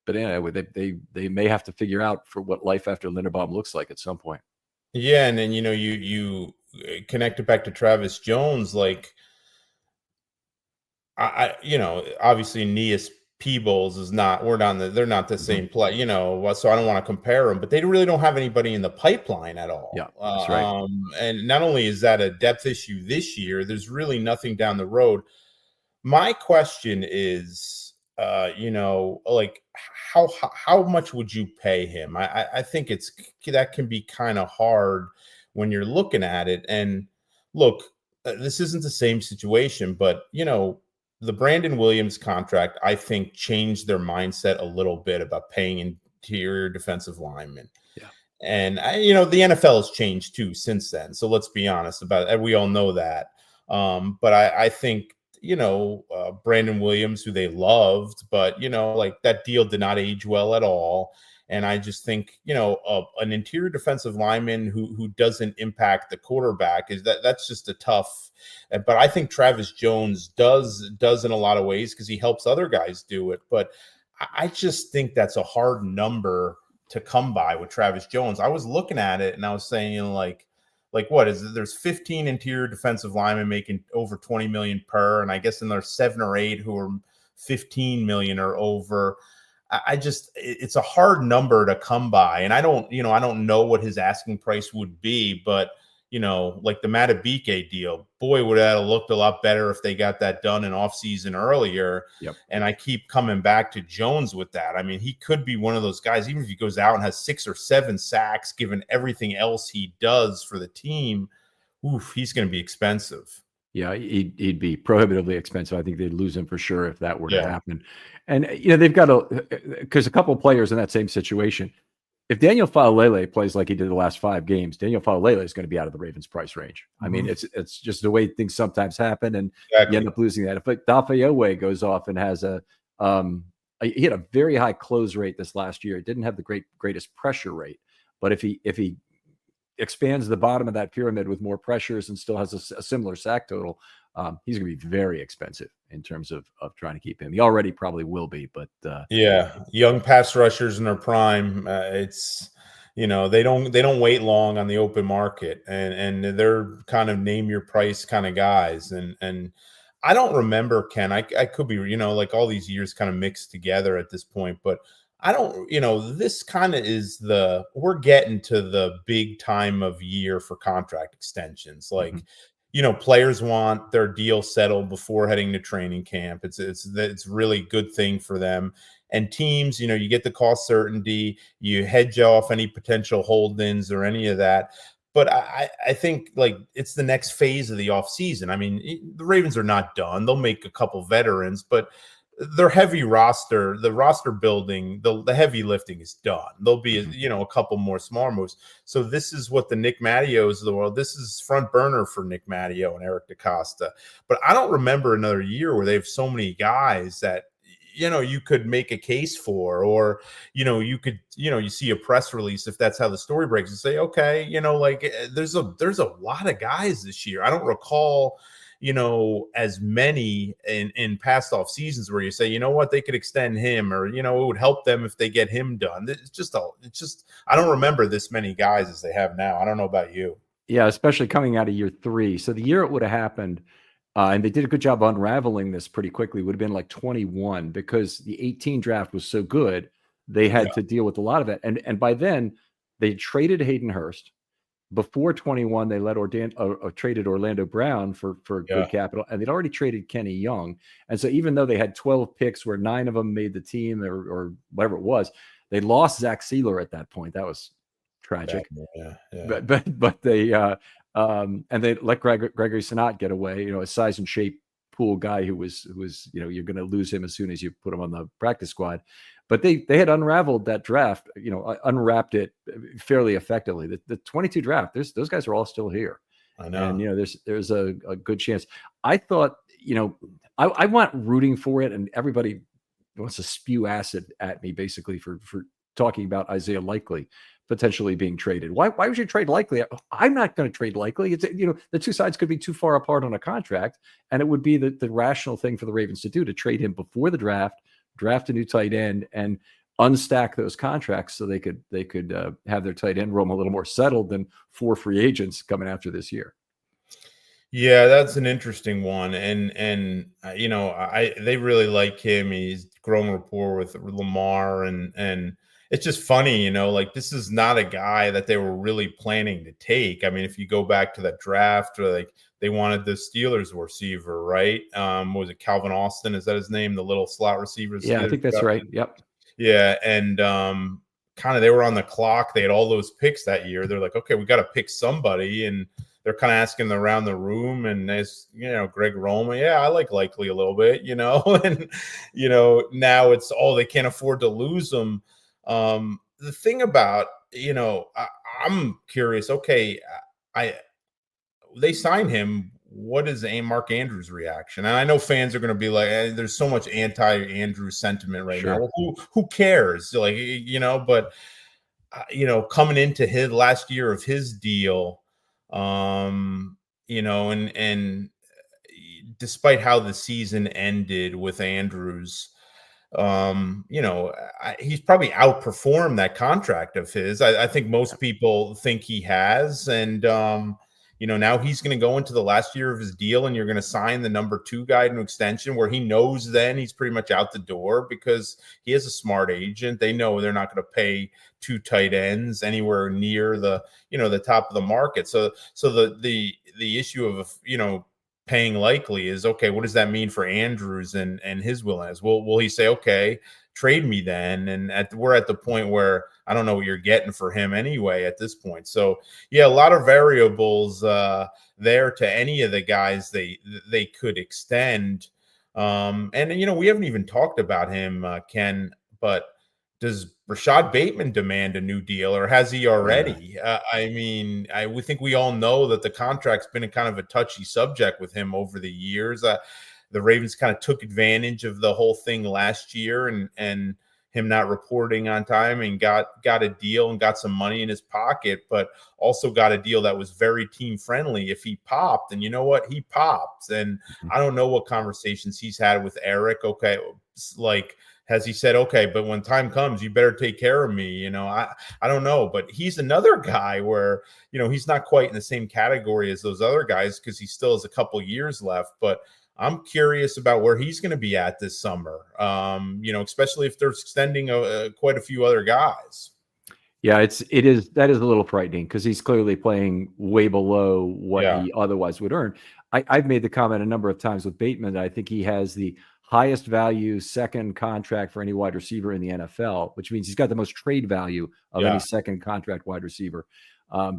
anyway, they may have to figure out for what life after Linderbaum looks like at some point. Yeah. And then, you connect it back to Travis Jones. Like obviously Neas Peebles is not, they're not the same play, so I don't want to compare them, but they really don't have anybody in the pipeline at all. Yeah, that's right. And not only is that a depth issue this year, there's really nothing down the road. My question is, like how much would you pay him? I think that can be kind of hard when you're looking at it. And look, this isn't the same situation, but the Brandon Williams contract, I think, changed their mindset a little bit about paying interior defensive linemen. Yeah. And the NFL has changed too since then. So let's be honest about it. We all know that. But I think, Brandon Williams, who they loved, but, like that deal did not age well at all. And I just think, an interior defensive lineman who doesn't impact the quarterback that's just a tough. But I think Travis Jones does in a lot of ways because he helps other guys do it. But I just think that's a hard number to come by with Travis Jones. I was looking at it and I was saying, like what is it? There's 15 interior defensive linemen making over 20 million per, and I guess then there's 7 or 8 who are 15 million or over. It's a hard number to come by. And I don't know what his asking price would be, but like the Matabike deal, boy, would that have looked a lot better if they got that done in off season earlier. Yep. And I keep coming back to Jones with that. I mean, he could be one of those guys, even if he goes out and has 6 or 7 sacks, given everything else he does for the team. Oof, he's going to be expensive. Yeah, he'd be prohibitively expensive. I think they'd lose him for sure if that were to happen. And they've got because a couple of players in that same situation. If Daniel Faulele plays like he did the last 5 games, Daniel Faulele is going to be out of the Ravens' price range. I mean, it's just the way things sometimes happen, and you end up losing that. If Dafayowe goes off and has he had a very high close rate this last year. It didn't have the greatest pressure rate, but if he expands the bottom of that pyramid with more pressures and still has a similar sack total, he's going to be very expensive in terms of trying to keep him. He already probably will be, but young pass rushers in their prime, it's they don't wait long on the open market, and they're kind of name your price kind of guys. And I don't remember, Ken, I could be like all these years kind of mixed together at this point, but I don't, this kind of is we're getting to the big time of year for contract extensions. Like, Mhm. players want their deal settled before heading to training camp. It's really good thing for them. And teams, you get the cost certainty, you hedge off any potential hold-ins or any of that. But I think like it's the next phase of the offseason. I mean, the Ravens are not done. They'll make a couple veterans, but their the roster building, the heavy lifting is done. There'll be, Mhm. a couple more small moves. So this is what the Nick Mattios of the world, this is front burner for Nick Mattio and Eric DaCosta. But I don't remember another year where they have so many guys that, you could make a case for, or, you could, you see a press release, if that's how the story breaks, and say, okay, there's a lot of guys this year. I don't recall as many in past off seasons where you say, what, they could extend him, or, it would help them if they get him done. I don't remember this many guys as they have now. I don't know about you. Yeah, especially coming out of year 3. So the year it would have happened, and they did a good job unraveling this pretty quickly, would have been like 21, because the 18 draft was so good, they Yeah. had to deal with a lot of it. And by then, they traded Hayden Hurst. Before 21, they traded Orlando Brown for Yeah. good capital, and they'd already traded Kenny Young. And so even though they had 12 picks where 9 of them made the team, or whatever it was, they lost Zach Sealer at that point. That was tragic. Yeah. Yeah. But they and they let Gregory Sinat get away, a size and shape pool guy who was you're going to lose him as soon as you put him on the practice squad. But they had unraveled that draft, unwrapped it fairly effectively. The 22 draft, those guys are all still here. I know. And there's a good chance. I thought, I want rooting for it, and everybody wants to spew acid at me basically for talking about Isaiah Likely potentially being traded. Why would you trade Likely? I'm not going to trade Likely. It's, the two sides could be too far apart on a contract, and it would be the rational thing for the Ravens to do, to trade him before the draft a new tight end, and unstack those contracts so they could have their tight end room a little more settled than 4 free agents coming after this year. Yeah, that's an interesting one, and they really like him. He's grown rapport with Lamar, and it's just funny, like, this is not a guy that they were really planning to take. I mean, if you go back to that draft, like, they wanted the Steelers receiver, right? What was it, Calvin Austin? Is that his name? The little slot receiver. Yeah, I think that's right. Yep. Yeah, and kind of they were on the clock. They had all those picks that year. They're like, okay, we got to pick somebody, and they're kind of asking around the room, and as Greg Roma, yeah, I like Likely a little bit, and now it's, they can't afford to lose them. The thing about, I'm curious. Okay, they sign him. What is Mark Andrews' reaction? And I know fans are going to be like, there's so much anti-Andrews sentiment right now. Well, who cares? Like, but coming into his last year of his deal, and despite how the season ended with Andrews, he's probably outperformed that contract of his. I think most people think he has. And, now he's going to go into the last year of his deal, and you're going to sign the number 2 guy to an extension where he knows then he's pretty much out the door, because he has a smart agent. They know they're not going to pay 2 tight ends anywhere near the top of the market. So the issue of, paying Likely is, okay, what does that mean for Andrews and his willingness? Will he say, okay, trade me then? And we're at the point where I don't know what you're getting for him anyway at this point. So yeah, a lot of variables there to any of the guys they could extend. And we haven't even talked about him, Ken, but does Rashad Bateman demand a new deal, or has he already? Yeah. I mean, we think we all know that the contract's been a kind of a touchy subject with him over the years. The Ravens kind of took advantage of the whole thing last year, and him not reporting on time, and got a deal and got some money in his pocket, but also got a deal that was very team friendly if he popped. And you know what? He popped. And I don't know what conversations he's had with Eric. Okay, like, has he said, okay, but when time comes, you better take care of me? I don't know, but he's another guy where, he's not quite in the same category as those other guys, because he still has a couple years left. But I'm curious about where he's going to be at this summer. Especially if they're extending quite a few other guys. Yeah, that is a little frightening because he's clearly playing way below what Yeah. he otherwise would earn. I've made the comment a number of times with Bateman that I think he has the highest value second contract for any wide receiver in the NFL, which means he's got the most trade value of any second contract wide receiver. I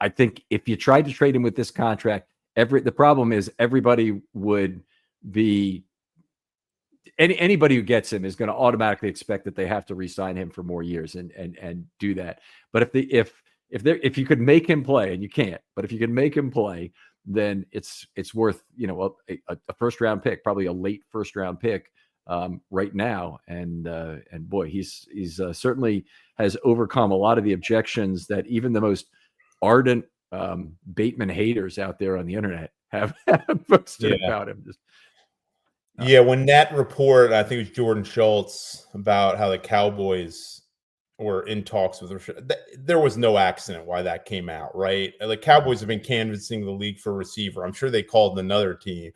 think if you tried to trade him with this contract, the problem is everybody would be anybody who gets him is going to automatically expect that they have to re-sign him for more years and do that. But if you could make him play, and you can't, but if you can make him play, then it's worth a first round pick, probably a late first round pick right now. And boy, he's certainly has overcome a lot of the objections that even the most ardent Bateman haters out there on the internet have posted about him. Yeah, when that report, I think it was Jordan Schultz, about how the Cowboys were in talks with Rasheen, there was no accident why that came out, right? The Cowboys have been canvassing the league for a receiver. I'm sure they called another team,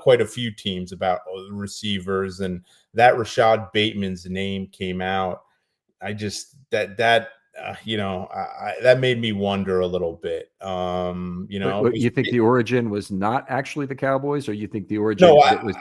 quite a few teams, about receivers, and that Rashad Bateman's name came out. I just that made me wonder a little bit. But you think the origin was not actually the Cowboys, or you think the origin was?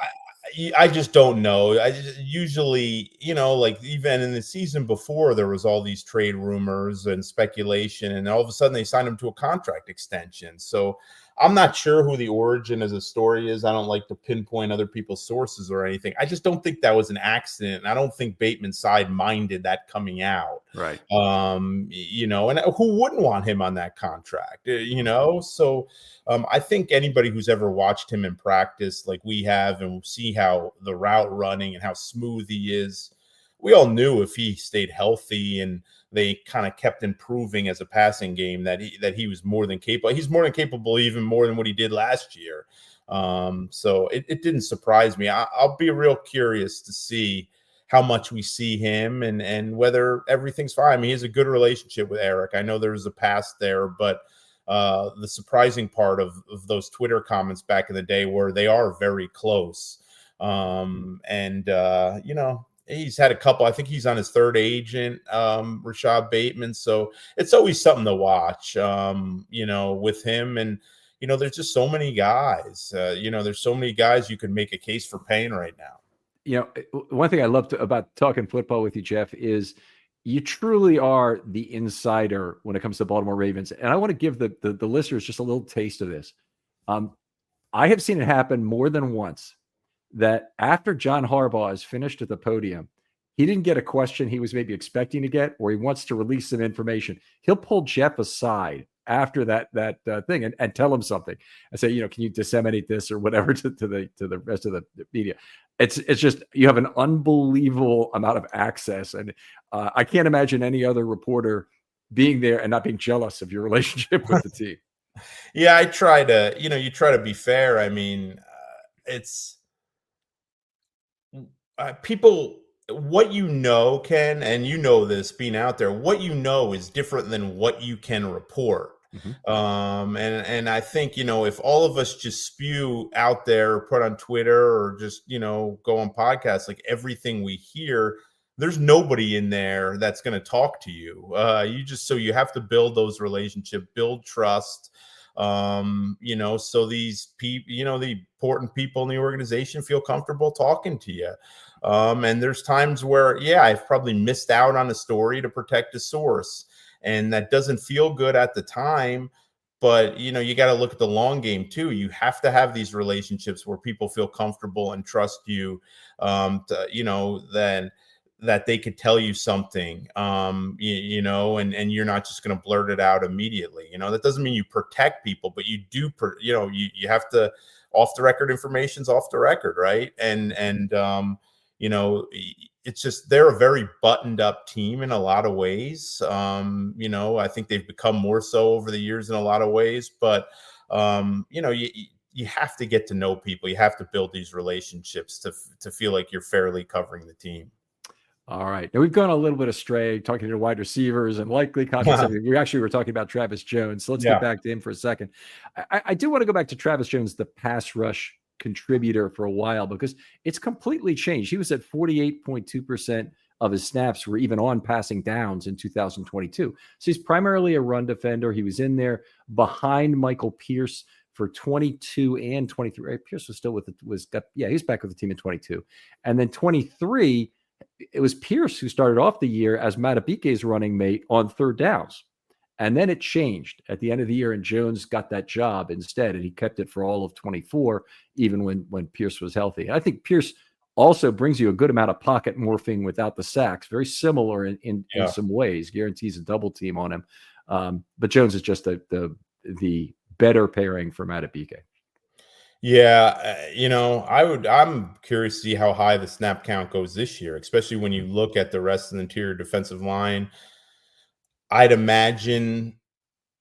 I just don't know. Usually, like even in the season before, there was all these trade rumors and speculation, and all of a sudden they signed him to a contract extension. So I'm not sure who the origin as a story is. I don't like to pinpoint other people's sources or anything. I just don't think that was an accident. I don't think Bateman's side minded that coming out. Right. And who wouldn't want him on that contract? So I think anybody who's ever watched him in practice, like we have, and see how the route running and how smooth he is, we all knew if he stayed healthy and they kind of kept improving as a passing game that he was more than capable. He's more than capable, even more than what he did last year. So it didn't surprise me. I'll be real curious to see how much we see him and whether everything's fine. I mean, he has a good relationship with Eric. I know there's a past there, but the surprising part of those Twitter comments back in the day were they are very close. He's had a couple. I think he's on his third agent, Rashad Bateman. So it's always something to watch, with him. And, there's just so many guys. There's so many guys you can make a case for paying right now. One thing I love about talking football with you, Jeff, is you truly are the insider when it comes to Baltimore Ravens. And I want to give the listeners just a little taste of this. I have seen it happen more than once that after John Harbaugh is finished at the podium, he didn't get a question he was maybe expecting to get, or he wants to release some information. He'll pull Jeff aside after that thing and tell him something and say, can you disseminate this or whatever to the rest of the media? It's just, you have an unbelievable amount of access. And I can't imagine any other reporter being there and not being jealous of your relationship with the team. Yeah, I try to, you try to be fair. I mean, it's people, what Ken, and this being out there, what is different than what you can report. Mm-hmm. And I think, if all of us just spew out there, put on Twitter, or just, go on podcasts, like everything we hear, there's nobody in there that's going to talk to you. So you have to build those relationships, build trust. So these people, the important people in the organization feel comfortable talking to you. And there's times where, I've probably missed out on a story to protect a source, and that doesn't feel good at the time. But, you got to look at the long game too. You have to have these relationships where people feel comfortable and trust you, then that they could tell you something, and you're not just going to blurt it out immediately. That doesn't mean you protect people, but you do, you have to, off the record information's off the record. Right. It's just, they're a very buttoned up team in a lot of ways. I think they've become more so over the years in a lot of ways, but you have to get to know people. You have to build these relationships to feel like you're fairly covering the team. All right. Now we've gone a little bit astray talking to wide receivers and likely contracts. We actually were talking about Travis Jones. So let's get back to him for a second. I do want to go back to Travis Jones, the pass rush contributor, for a while, because it's completely changed. He was at 48.2% of his snaps were even on passing downs in 2022. So he's primarily a run defender. He was in there behind Michael Pierce for 22 and 23. Pierce was still with it. He's back with the team in 22. And then 23, it was Pierce who started off the year as Madubuike's running mate on third downs. And then it changed at the end of the year, and Jones got that job instead, and he kept it for all of 24, even when Pierce was healthy. And I think Pierce also brings you a good amount of pocket morphing without the sacks, very similar in some ways, guarantees a double team on him. But Jones is just the better pairing for Madubuike. Yeah, I'm curious to see how high the snap count goes this year, especially when you look at the rest of the interior defensive line. I'd imagine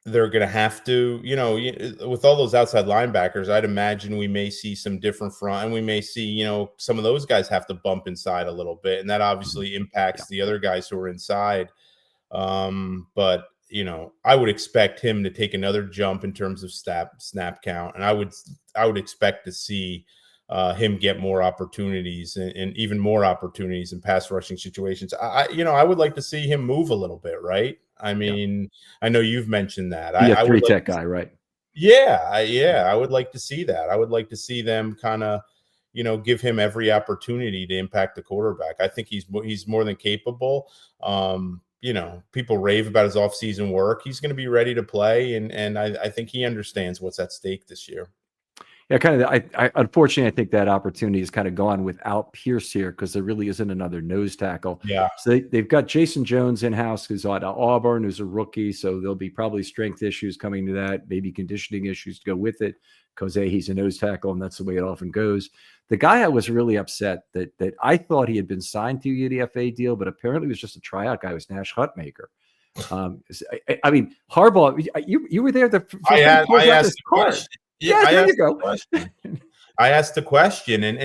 they're going to have to, with all those outside linebackers, I'd imagine we may see some different front, and we may see, some of those guys have to bump inside a little bit, and that obviously impacts the other guys who are inside. But I would expect him to take another jump in terms of snap count, and I would expect to see him get more opportunities and even more opportunities in pass rushing situations. I would like to see him move a little bit, right? I mean, I know you've mentioned that. I would tech guy, right? I would like to see that. I would like to see them kind of, give him every opportunity to impact the quarterback. I think he's more than capable. People rave about his offseason work. He's going to be ready to play, and I think he understands what's at stake this year. Yeah, kind of. I unfortunately, I think that opportunity is kind of gone without Pierce here, because there really isn't another nose tackle. Yeah. So they've got Jason Jones in-house, who's at Auburn, who's a rookie. So there'll be probably strength issues coming to that, maybe conditioning issues to go with it, because he's a nose tackle, and that's the way it often goes. The guy I was really upset that I thought he had been signed to a UDFA deal, but apparently was just a tryout guy, was Nash Hutmaker. I mean, Harbaugh, you were there. I asked the question. Yeah, there you go. I asked the question, and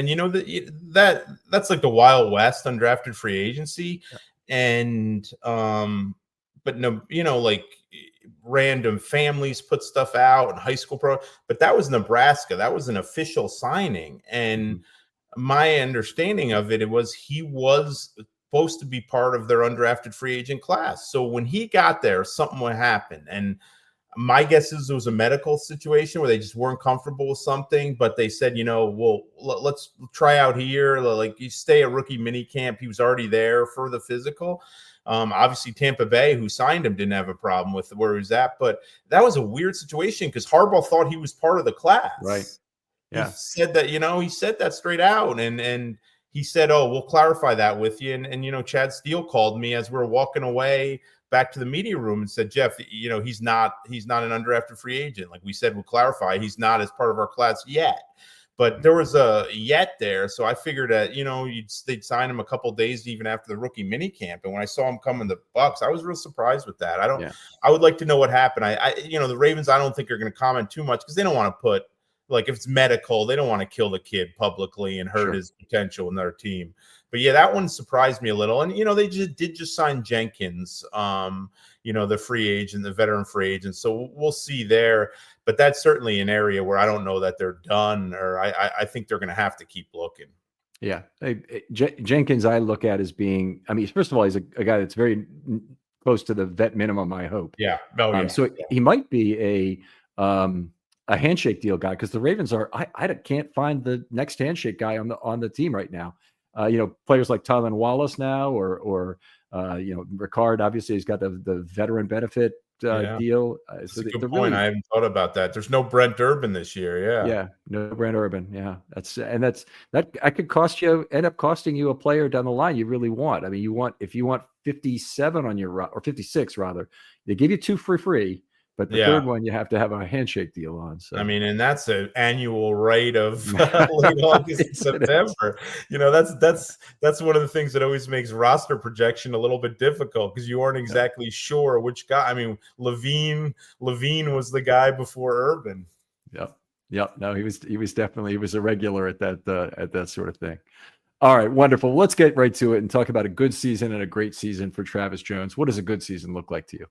that's like the Wild West undrafted free agency, and but no, like random families put stuff out and high school pro, but that was Nebraska. That was an official signing, and my understanding of it was he was supposed to be part of their undrafted free agent class. So when he got there, something would happen, and my guess is it was a medical situation where they just weren't comfortable with something, but they said, well, let's try out here. Like, you stay at rookie mini camp. He was already there for the physical. Obviously Tampa Bay, who signed him, didn't have a problem with where he was at, but that was a weird situation because Harbaugh thought he was part of the class. Right. Yeah. He said that, he said that straight out. And he said, oh, we'll clarify that with you. And Chad Steele called me as we were walking away back to the media room and said, Jeff, he's not an undrafted free agent. Like we said, we'll clarify, he's not as part of our class yet. But there was a yet there. So I figured that, they'd sign him a couple of days even after the rookie mini camp. And when I saw him come in the Bucks, I was real surprised with that. I would like to know what happened. The Ravens, I don't think are going to comment too much because they don't want to put, like, if it's medical, they don't want to kill the kid publicly and hurt his potential in their team. But yeah, that one surprised me a little. And, they just sign Jenkins, the free agent, the veteran free agent. So we'll see there. But that's certainly an area where I don't know that they're done, or I think they're going to have to keep looking. Yeah. Jenkins, I look at as being, first of all, he's a guy that's very close to the vet minimum, I hope. Yeah. So he might be a handshake deal guy, because the Ravens are, I can't find the next handshake guy on the team right now. Players like Tylan Wallace now, or Ricard, obviously he's got the veteran benefit deal. That's a good point. Really, I haven't thought about that. There's no Brent Urban this year. Yeah, no Brent Urban. Yeah, that could end up costing you a player down the line you really want. If you want 57 on your, or 56 rather, they give you 2 for free. But the third one, you have to have a handshake deal on. So and that's an annual rate of late August and September. That's one of the things that always makes roster projection a little bit difficult, because you aren't exactly sure which guy. Levine was the guy before Urban. Yep. No, he was a regular at that sort of thing. All right, wonderful. Let's get right to it and talk about a good season and a great season for Travis Jones. What does a good season look like to you?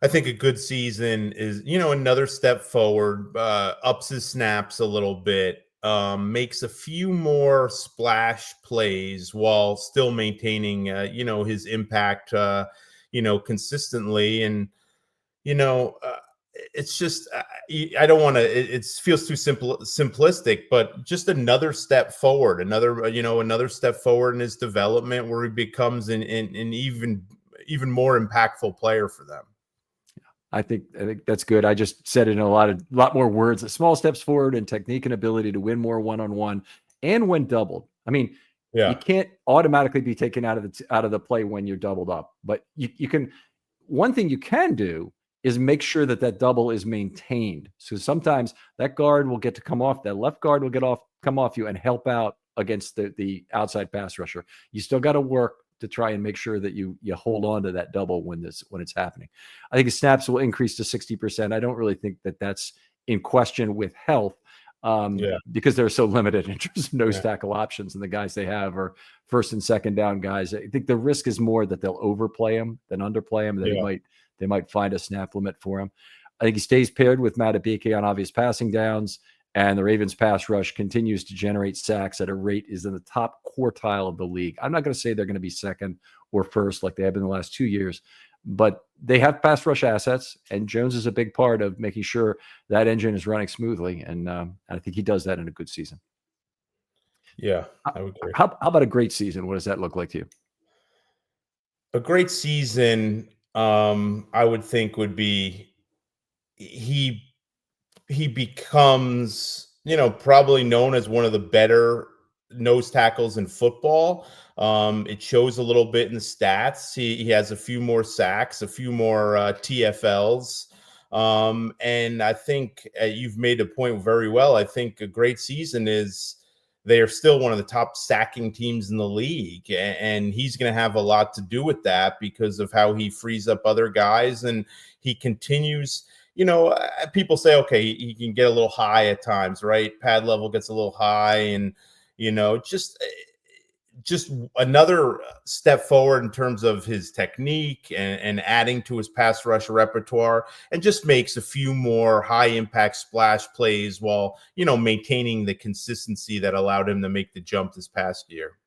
I think a good season is, another step forward, ups his snaps a little bit, makes a few more splash plays while still maintaining, his impact, consistently. And, you know, uh, it's just, I don't want to, it feels too simplistic, but just another step forward, another step forward in his development where he becomes an even more impactful player for them. I think that's good. I just said it in a lot more words. Small steps forward in technique and ability to win more one-on-one and when doubled. I mean, you Yeah. can't automatically be taken out of the play when you're doubled up, but you can. One thing you can do is make sure that double is maintained. So sometimes that guard will get to come off. That left guard will come off you and help out against the outside pass rusher. You still got to work to try and make sure that you hold on to that double when it's happening. I think his snaps will increase to 60%. I don't really think that that's in question with health, because they're so limited in terms of nose tackle options, and the guys they have are first and second down guys. I think the risk is more that they'll overplay him than underplay him. That they might find a snap limit for him. I think he stays paired with Madubuike on obvious passing downs. And the Ravens pass rush continues to generate sacks at a rate is in the top quartile of the league. I'm not going to say they're going to be second or first like they have been the last 2 years, but they have pass rush assets, and Jones is a big part of making sure that engine is running smoothly. And I think he does that in a good season. Yeah, I would agree. How about a great season? What does that look like to you? A great season, I would think would be he becomes, probably known as one of the better nose tackles in football. It shows a little bit in the stats. He has a few more sacks, a few more TFLs. And I think you've made a point very well. I think a great season is they are still one of the top sacking teams in the league. And he's going to have a lot to do with that because of how he frees up other guys. And he continues, people say, okay, he can get a little high at times, right? Pad level gets a little high, and, just another step forward in terms of his technique and adding to his pass rush repertoire, and just makes a few more high impact splash plays while, maintaining the consistency that allowed him to make the jump this past year.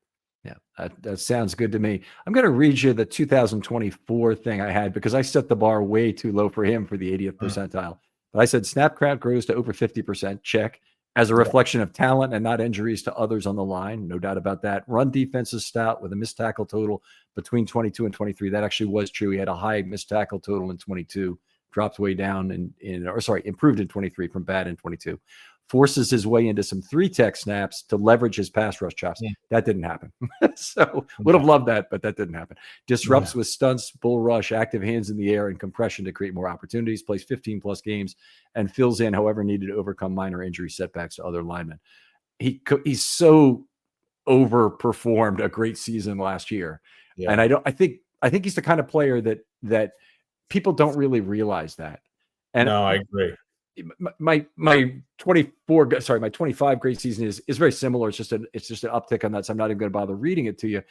Yeah, that sounds good to me. I'm going to read you the 2024 thing I had because I set the bar way too low for him for the 80th percentile. But I said snap count grows to over 50%. Check. As a reflection of talent and not injuries to others on the line. No doubt about that. Run defense is stout with a missed tackle total between 22 and 23. That actually was true. He had a high missed tackle total in 22, dropped way down improved in 23 from bad in 22. Forces his way into some 3-tech snaps to leverage his pass rush chops. Yeah. That didn't happen. So would have loved that, but that didn't happen. Disrupts with stunts, bull rush, active hands in the air, and compression to create more opportunities. Plays 15-plus games and fills in however needed to overcome minor injury setbacks to other linemen. He's so overperformed a great season last year, and I think he's the kind of player that people don't really realize that. And no, I agree. My 25 great season is very similar. It's just an uptick on that. So I'm not even going to bother reading it to you,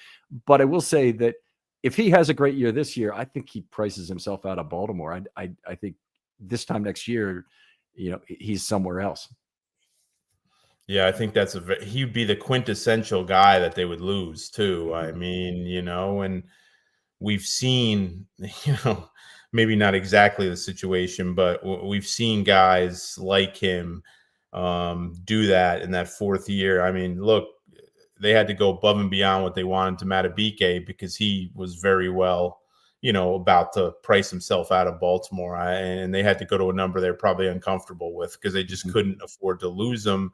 but I will say that if he has a great year this year, I think he prices himself out of Baltimore. I think this time next year, he's somewhere else. Yeah, I think he'd be the quintessential guy that they would lose too. I mean, and we've seen, maybe not exactly the situation, but we've seen guys like him do that in that fourth year. I mean, look, they had to go above and beyond what they wanted to Madubuike because he was very well, about to price himself out of Baltimore. And they had to go to a number they're probably uncomfortable with because they just couldn't afford to lose him.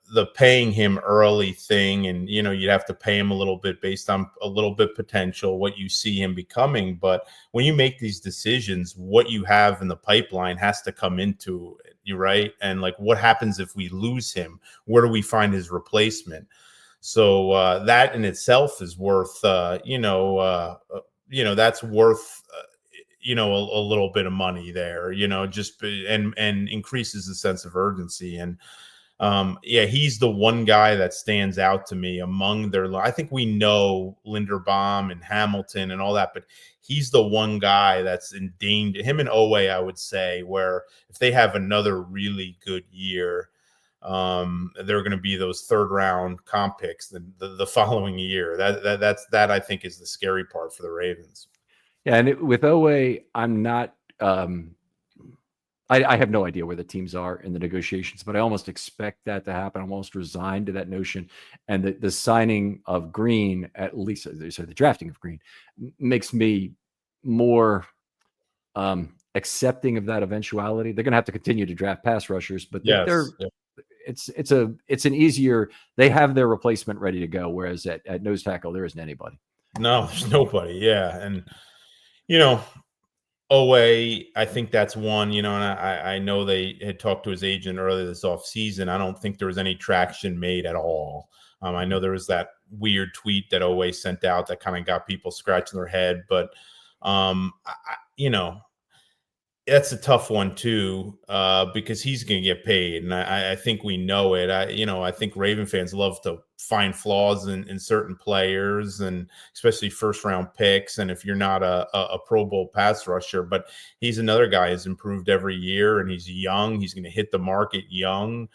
The paying him early thing, and you'd have to pay him a little bit based on a little bit potential what you see him becoming. But when you make these decisions, what you have in the pipeline has to come into it. You're right. And like, what happens if we lose him? Where do we find his replacement? So that in itself is worth that's worth a little bit of money there, just and increases the sense of urgency. And Yeah, he's the one guy that stands out to me among their. I think we know Linderbaum and Hamilton and all that, but he's the one guy that's in danger. Him and Oweh, I would say, where if they have another really good year, they're going to be those third round comp picks the following year. That I think is the scary part for the Ravens. Yeah, and with Oweh, I'm not. I have no idea where the teams are in the negotiations, but I almost expect that to happen. I'm almost resigned to that notion. And the signing of Green, at least, the drafting of Green, makes me more accepting of that eventuality. They're going to have to continue to draft pass rushers, but it's an easier. They have their replacement ready to go, whereas at nose tackle there isn't anybody. No, there's nobody. Yeah, and Oweh, I think that's one, and I know they had talked to his agent earlier this offseason. I don't think there was any traction made at all. I know there was that weird tweet that Oweh sent out that kind of got people scratching their head, but that's a tough one too, because he's going to get paid, and I think we know it. I think Raven fans love to find flaws in certain players, and especially first round picks. And if you're not a Pro Bowl pass rusher, but he's another guy who's improved every year, and he's young. He's going to hit the market young.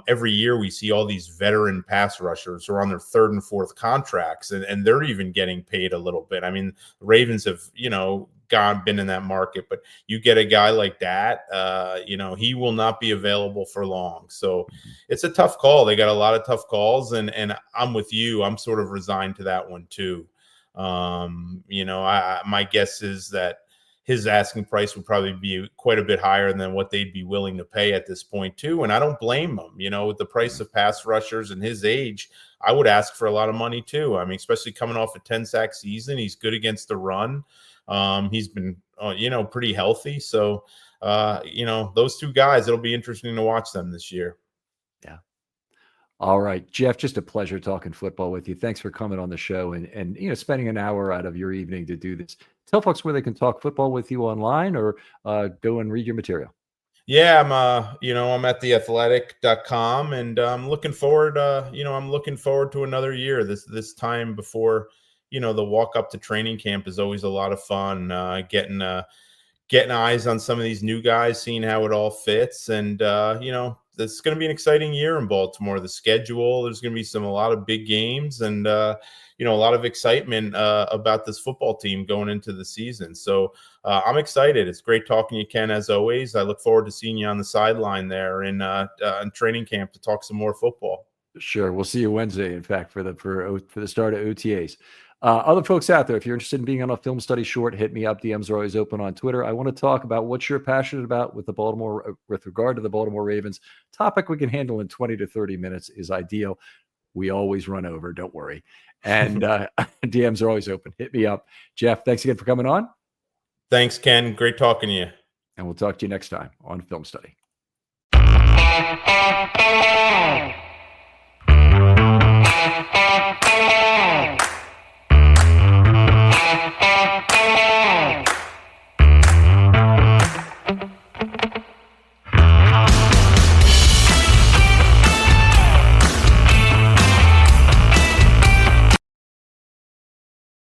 Every year we see all these veteran pass rushers who are on their third and fourth contracts, and they're even getting paid a little bit. I mean, the Ravens have, been in that market, but you get a guy like that, he will not be available for long. So it's a tough call. They got a lot of tough calls, and I'm with you. I'm sort of resigned to that one too. My guess is that his asking price would probably be quite a bit higher than what they'd be willing to pay at this point too. And I don't blame him, with the price of pass rushers and his age, I would ask for a lot of money too. I mean, especially coming off a 10-sack season, he's good against the run. He's been, pretty healthy. So, those two guys, it'll be interesting to watch them this year. Yeah. All right, Jeff, just a pleasure talking football with you. Thanks for coming on the show and spending an hour out of your evening to do this. Tell folks where they can talk football with you online, or go and read your material. Yeah, I'm at theathletic.com, and I'm looking forward to another year. This time before, the walk up to training camp is always a lot of fun. Getting eyes on some of these new guys, seeing how it all fits. And, it's going to be an exciting year in Baltimore. The schedule, there's going to be a lot of big games, and, a lot of excitement about this football team going into the season. So I'm excited. It's great talking to you, Ken, as always. I look forward to seeing you on the sideline there in training camp to talk some more football. Sure. We'll see you Wednesday, in fact, for the start of OTAs. Other folks out there, if you're interested in being on a film study short, hit me up. DMs are always open on Twitter. I want to talk about what you're passionate about with regard to the Baltimore Ravens. Topic we can handle in 20 to 30 minutes is ideal. We always run over, don't worry. And DMs are always open. Hit me up. Jeff, thanks again for coming on. Thanks, Ken. Great talking to you. And we'll talk to you next time on Film Study.